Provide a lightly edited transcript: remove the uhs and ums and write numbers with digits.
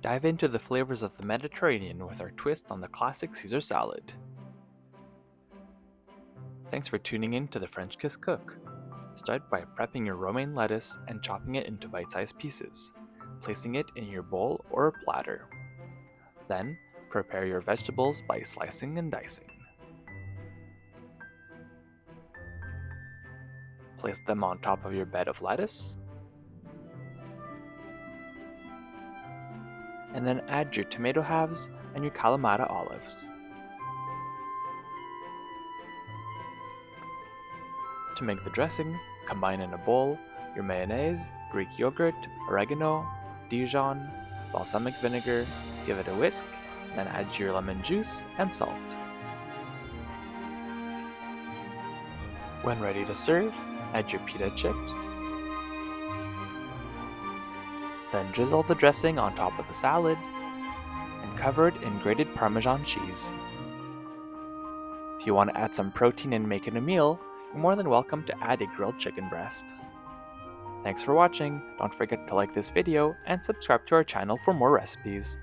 Dive into the flavors of the Mediterranean with our twist on the classic Caesar salad. Thanks for tuning in to the French Kiss Cook. Start by prepping your romaine lettuce and chopping it into bite-sized pieces, placing it in your bowl or platter. Then, prepare your vegetables by slicing and dicing. Place them on top of your bed of lettuce, and then add your tomato halves and your Kalamata olives. To make the dressing, combine in a bowl your mayonnaise, Greek yogurt, oregano, Dijon, balsamic vinegar, give it a whisk, then add your lemon juice and salt. When ready to serve, add your pita chips. Then drizzle the dressing on top of the salad and cover it in grated Parmesan cheese. If you want to add some protein and make it a meal, you're more than welcome to add a grilled chicken breast. Thanks for watching. Don't forget to like this video and subscribe to our channel for more recipes.